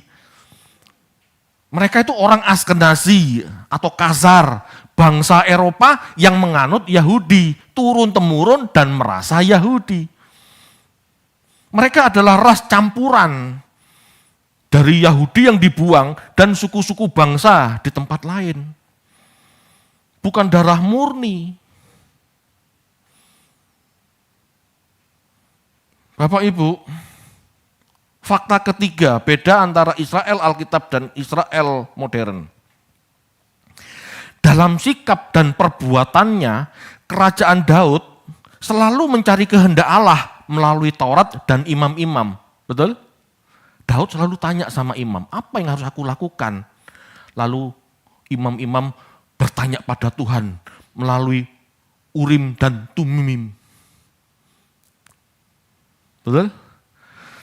Mereka itu orang Askenazi atau Khazar, bangsa Eropa yang menganut Yahudi, turun-temurun dan merasa Yahudi. Mereka adalah ras campuran dari Yahudi yang dibuang dan suku-suku bangsa di tempat lain. Bukan darah murni. Bapak Ibu, fakta ketiga beda antara Israel Alkitab dan Israel modern. Dalam sikap dan perbuatannya, kerajaan Daud selalu mencari kehendak Allah melalui Taurat dan imam-imam. Betul? Daud selalu tanya sama imam, apa yang harus aku lakukan? Lalu imam-imam bertanya pada Tuhan melalui Urim dan Tumim. Betul?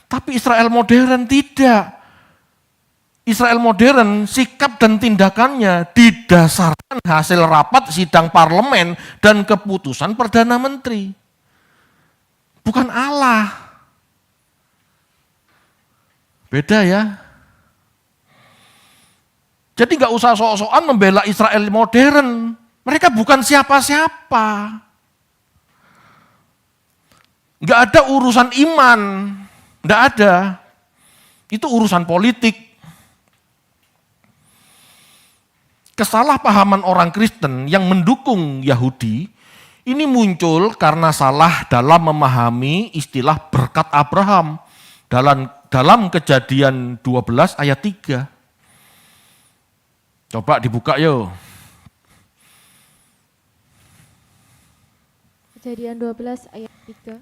Tapi Israel modern tidak. Israel modern sikap dan tindakannya didasarkan hasil rapat sidang parlemen dan keputusan Perdana Menteri. Bukan Allah. Beda ya. Jadi nggak usah sok-sokan membela Israel modern. Mereka bukan siapa-siapa. Nggak ada urusan iman. Nggak ada. Itu urusan politik. Kesalahpahaman orang Kristen yang mendukung Yahudi ini muncul karena salah dalam memahami istilah berkat Abraham dalam Kejadian 12 ayat 3. Coba dibuka yuk. Kejadian 12 ayat 3.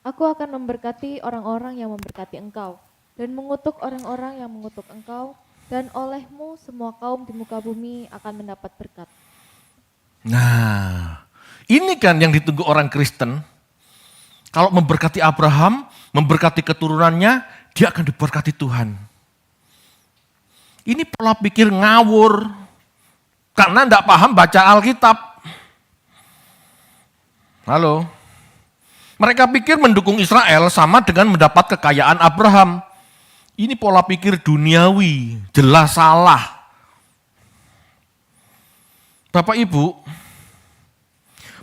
Aku akan memberkati orang-orang yang memberkati engkau, dan mengutuk orang-orang yang mengutuk engkau, dan olehmu semua kaum di muka bumi akan mendapat berkat. Nah, ini kan yang ditunggu orang Kristen. Kalau memberkati Abraham, memberkati keturunannya, dia akan diberkati Tuhan. Ini pola pikir ngawur, karena tidak paham baca Alkitab. Halo? Mereka pikir mendukung Israel sama dengan mendapat kekayaan Abraham. Ini pola pikir duniawi, jelas salah. Bapak Ibu,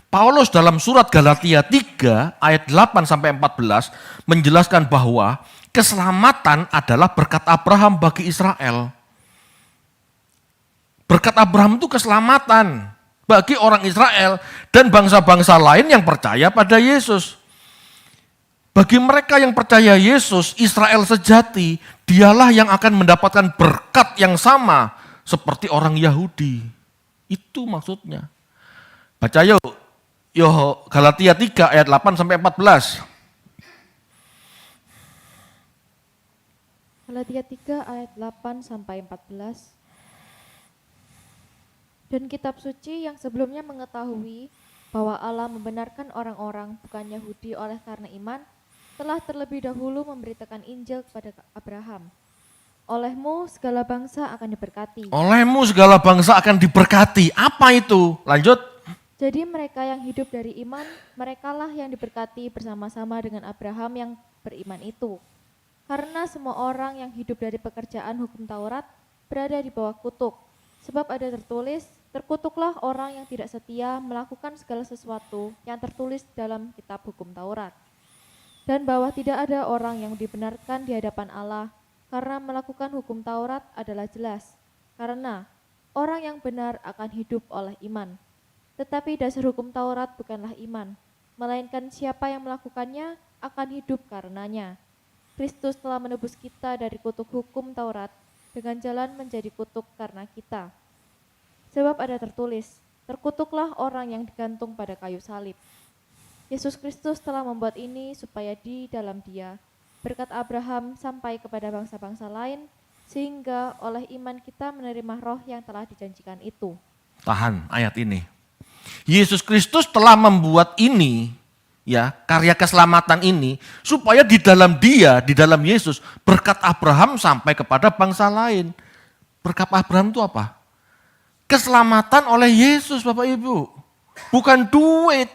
Paulus dalam surat Galatia 3 ayat 8 sampai 14 menjelaskan bahwa keselamatan adalah berkat Abraham bagi Israel. Berkat Abraham itu keselamatan bagi orang Israel dan bangsa-bangsa lain yang percaya pada Yesus. Bagi mereka yang percaya Yesus, Israel sejati, dialah yang akan mendapatkan berkat yang sama seperti orang Yahudi. Itu maksudnya. Baca yuk, Galatia 3 ayat 8 sampai 14. Galatia 3 ayat 8 sampai 14. Dan kitab suci yang sebelumnya mengetahui bahwa Allah membenarkan orang-orang bukan Yahudi oleh karena iman, telah terlebih dahulu memberitakan Injil kepada Abraham. Olehmu segala bangsa akan diberkati. Olehmu segala bangsa akan diberkati. Apa itu? Lanjut. Jadi mereka yang hidup dari iman, merekalah yang diberkati bersama-sama dengan Abraham yang beriman itu. Karena semua orang yang hidup dari pekerjaan hukum Taurat berada di bawah kutuk. Sebab ada tertulis, terkutuklah orang yang tidak setia melakukan segala sesuatu yang tertulis dalam kitab hukum Taurat. Dan bahwa tidak ada orang yang dibenarkan di hadapan Allah, karena melakukan hukum Taurat adalah jelas. Karena orang yang benar akan hidup oleh iman. Tetapi dasar hukum Taurat bukanlah iman, melainkan siapa yang melakukannya akan hidup karenanya. Kristus telah menebus kita dari kutuk hukum Taurat dengan jalan menjadi kutuk karena kita. Sebab ada tertulis, terkutuklah orang yang digantung pada kayu salib. Yesus Kristus telah membuat ini supaya di dalam Dia berkat Abraham sampai kepada bangsa-bangsa lain, sehingga oleh iman kita menerima roh yang telah dijanjikan itu. Tahan ayat ini. Yesus Kristus telah membuat ini, ya, karya keselamatan ini, supaya di dalam Dia, di dalam Yesus, berkat Abraham sampai kepada bangsa lain. Berkat Abraham itu apa? Keselamatan oleh Yesus, Bapak Ibu. Bukan duit.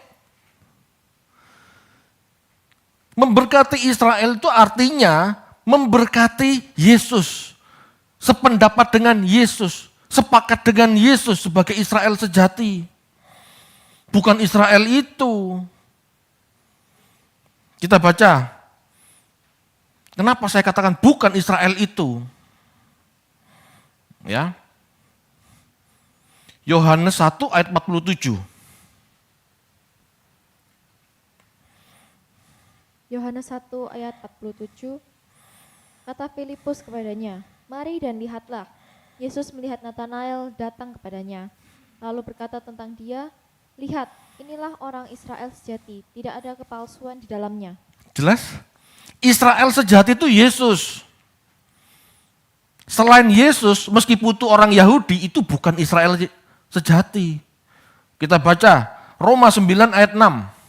Memberkati Israel itu artinya memberkati Yesus. Sependapat dengan Yesus. Sepakat dengan Yesus sebagai Israel sejati. Bukan Israel itu. Kita baca. Kenapa saya katakan bukan Israel itu? Ya. Yohanes 1 ayat 47. Yohanes 1 ayat 47, kata Filipus kepadanya, mari dan lihatlah. Yesus melihat Natanael datang kepadanya, lalu berkata tentang dia, lihat, inilah orang Israel sejati, tidak ada kepalsuan di dalamnya. Jelas? Israel sejati itu Yesus. Selain Yesus, meskipun itu orang Yahudi, itu bukan Israel sejati. Kita baca Roma 9 ayat 6.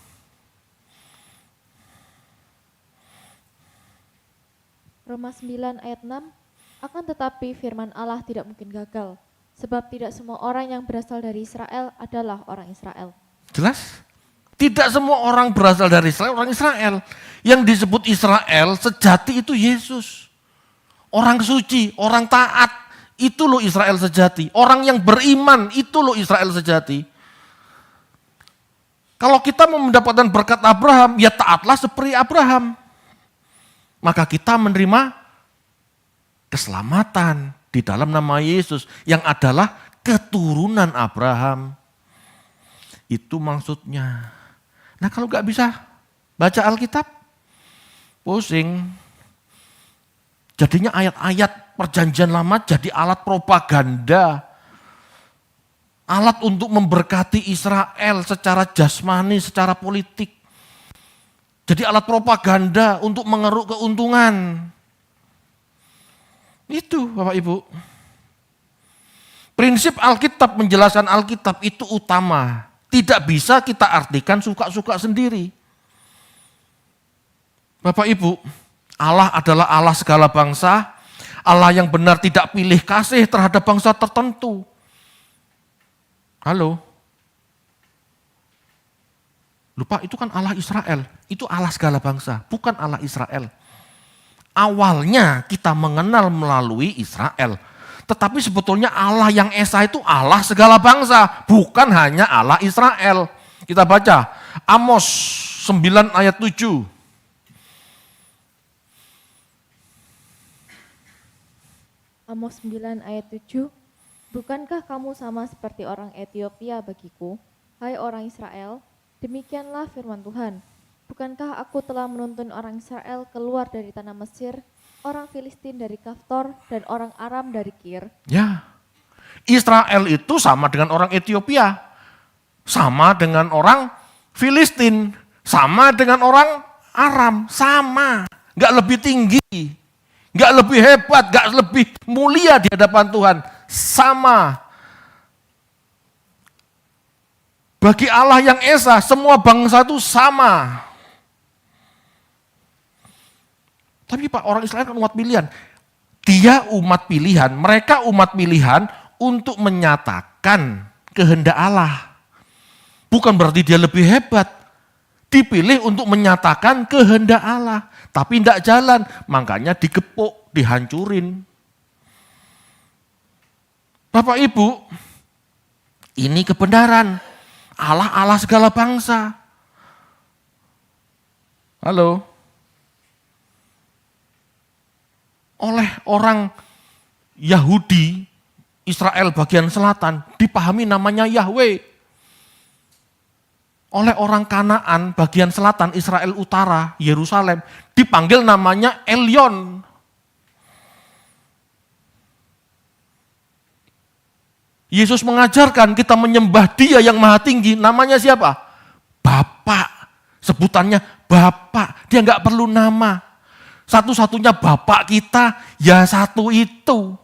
Roma 9 ayat 6, akan tetapi firman Allah tidak mungkin gagal, sebab tidak semua orang yang berasal dari Israel adalah orang Israel. Jelas? Tidak semua orang berasal dari Israel, orang Israel. Yang disebut Israel sejati itu Yesus. Orang suci, orang taat, itu loh Israel sejati. Orang yang beriman, itu loh Israel sejati. Kalau kita mau mendapatkan berkat Abraham, ya taatlah seperti Abraham. Maka kita menerima keselamatan di dalam nama Yesus yang adalah keturunan Abraham. Itu maksudnya. Nah kalau nggak bisa baca Alkitab, pusing. Jadinya ayat-ayat perjanjian lama jadi alat propaganda. Alat untuk memberkati Israel secara jasmani, secara politik. Jadi alat propaganda untuk mengeruk keuntungan. Itu Bapak Ibu. Prinsip Alkitab, menjelaskan Alkitab itu utama. Tidak bisa kita artikan suka-suka sendiri. Bapak Ibu, Allah adalah Allah segala bangsa. Allah yang benar tidak pilih kasih terhadap bangsa tertentu. Halo? Lupa itu kan Allah Israel, itu Allah segala bangsa, bukan Allah Israel. Awalnya kita mengenal melalui Israel, tetapi sebetulnya Allah yang Esa itu Allah segala bangsa, bukan hanya Allah Israel. Kita baca Amos 9 ayat 7. Amos 9 ayat 7, bukankah kamu sama seperti orang Ethiopia bagiku, hai orang Israel? Demikianlah firman Tuhan, bukankah aku telah menuntun orang Israel keluar dari tanah Mesir, orang Filistin dari Kaftor, dan orang Aram dari Kir? Ya, Israel itu sama dengan orang Ethiopia, sama dengan orang Filistin, sama dengan orang Aram, sama. Nggak lebih tinggi, gak lebih hebat, gak lebih mulia di hadapan Tuhan. Sama. Bagi Allah yang esa, semua bangsa itu sama. Tapi Pak, orang Israel kan umat pilihan. Dia umat pilihan, mereka umat pilihan untuk menyatakan kehendak Allah. Bukan berarti dia lebih hebat. Dipilih untuk menyatakan kehendak Allah. Tapi tidak jalan, makanya digepuk, dihancurin. Bapak Ibu, ini kebenaran. Allah segala bangsa. Halo? Oleh orang Yahudi, Israel bagian selatan, dipahami namanya Yahweh. Oleh orang Kanaan bagian selatan, Israel utara, Yerusalem, dipanggil namanya Elyon. Yesus mengajarkan kita menyembah Dia yang maha tinggi, namanya siapa? Bapak, sebutannya Bapak, Dia nggak perlu nama. Satu-satunya Bapak kita, ya satu itu.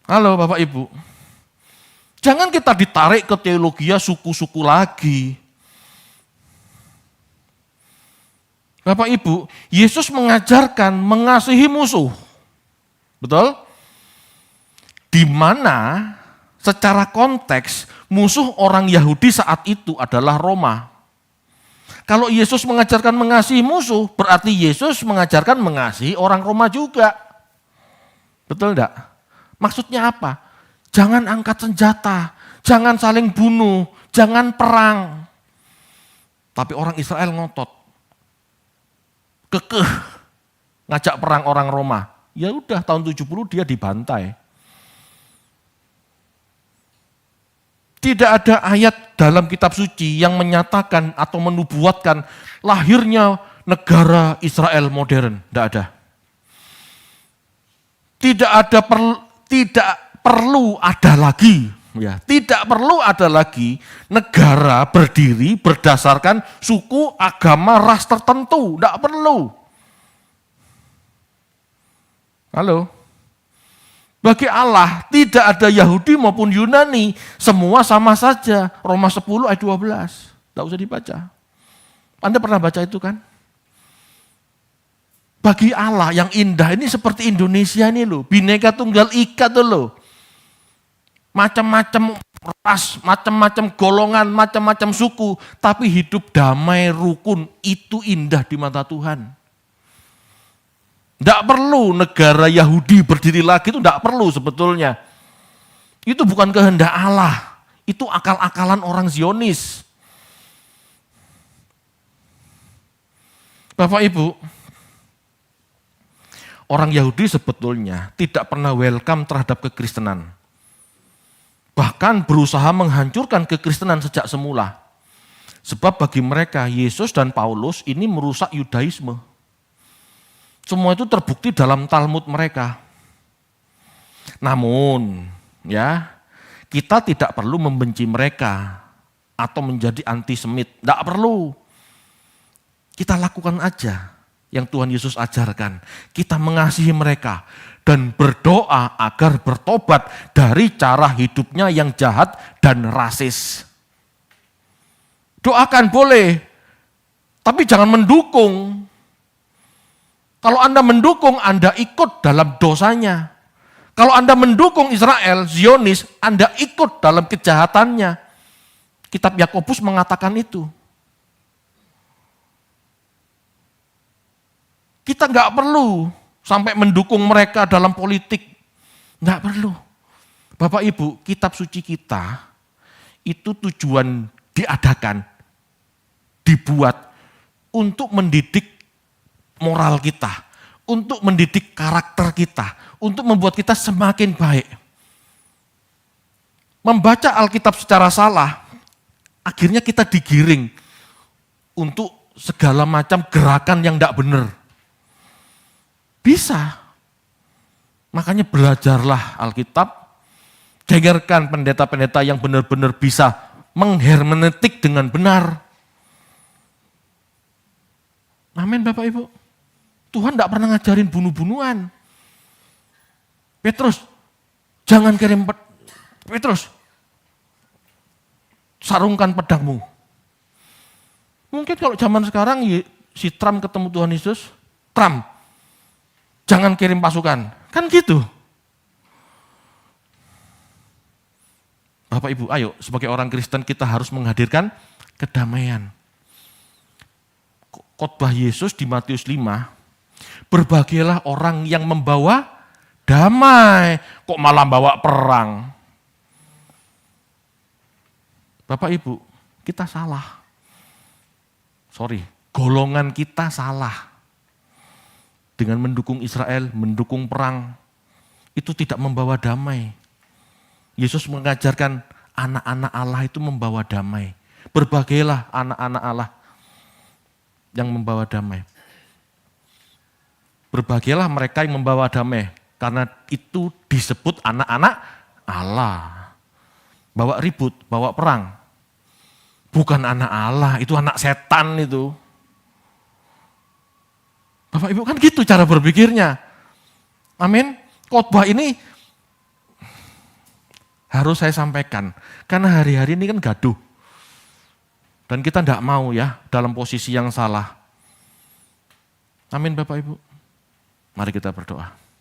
Halo Bapak Ibu, jangan kita ditarik ke teologi suku-suku lagi. Bapak Ibu, Yesus mengajarkan mengasihi musuh. Betul? Di mana secara konteks musuh orang Yahudi saat itu adalah Roma. Kalau Yesus mengajarkan mengasihi musuh, berarti Yesus mengajarkan mengasihi orang Roma juga. Betul enggak? Maksudnya apa? Jangan angkat senjata, jangan saling bunuh, jangan perang. Tapi orang Israel ngotot. Kekeh ngajak perang orang Roma. Ya udah tahun 70 dia dibantai. Tidak ada ayat dalam kitab suci yang menyatakan atau menubuatkan lahirnya negara Israel modern. Tidak ada. Tidak perlu ada lagi. Ya, tidak perlu ada lagi negara berdiri berdasarkan suku, agama, ras tertentu. Tidak perlu. Halo? Bagi Allah tidak ada Yahudi maupun Yunani, semua sama saja. Roma 10 ayat 12, tidak usah dibaca. Anda pernah baca itu kan? Bagi Allah yang indah ini seperti Indonesia ini loh, Bhinneka Tunggal Ika tuh loh. Macam-macam ras, macam-macam golongan, macam-macam suku, tapi hidup damai, rukun, itu indah di mata Tuhan. Tidak perlu negara Yahudi berdiri lagi, itu tidak perlu sebetulnya. Itu bukan kehendak Allah, itu akal-akalan orang Zionis. Bapak Ibu, orang Yahudi sebetulnya tidak pernah welcome terhadap kekristenan. Bahkan berusaha menghancurkan kekristenan sejak semula. Sebab bagi mereka Yesus dan Paulus ini merusak Yudaisme. Semua itu terbukti dalam Talmud mereka. Namun, ya, kita tidak perlu membenci mereka atau menjadi antisemit. Tidak perlu. Kita lakukan aja yang Tuhan Yesus ajarkan. Kita mengasihi mereka dan berdoa agar bertobat dari cara hidupnya yang jahat dan rasis. Doakan boleh, tapi jangan mendukung. Kalau Anda mendukung, Anda ikut dalam dosanya. Kalau Anda mendukung Israel, Zionis, Anda ikut dalam kejahatannya. Kitab Yakobus mengatakan itu. Kita nggak perlu sampai mendukung mereka dalam politik. Nggak perlu. Bapak Ibu, kitab suci kita itu tujuan diadakan, dibuat untuk mendidik moral kita, untuk mendidik karakter kita, untuk membuat kita semakin baik. Membaca Alkitab secara salah, akhirnya kita digiring untuk segala macam gerakan yang tidak benar. Bisa. Makanya belajarlah Alkitab, dengarkan pendeta-pendeta yang benar-benar bisa menghermeneutik dengan benar. Amin Bapak Ibu. Tuhan tidak pernah ngajarin bunuh-bunuhan. Petrus, jangan kirim Petrus, sarungkan pedangmu. Mungkin kalau zaman sekarang si Trump ketemu Tuhan Yesus, Trump, jangan kirim pasukan. Kan gitu. Bapak Ibu, ayo sebagai orang Kristen kita harus menghadirkan kedamaian. Khotbah Yesus di Matius 5, berbahagialah orang yang membawa damai, kok malah bawa perang. Bapak Ibu, kita salah. Golongan kita salah. Dengan mendukung Israel, mendukung perang, itu tidak membawa damai. Yesus mengajarkan anak-anak Allah itu membawa damai. Berbahagialah anak-anak Allah yang membawa damai. Berbahagialah mereka yang membawa damai, karena itu disebut anak-anak Allah. Bawa ribut, bawa perang. Bukan anak Allah, itu anak setan itu. Bapak Ibu kan gitu cara berpikirnya. Amin. Khotbah ini harus saya sampaikan, karena hari-hari ini kan gaduh. Dan kita tidak mau ya dalam posisi yang salah. Amin Bapak Ibu. Mari kita berdoa.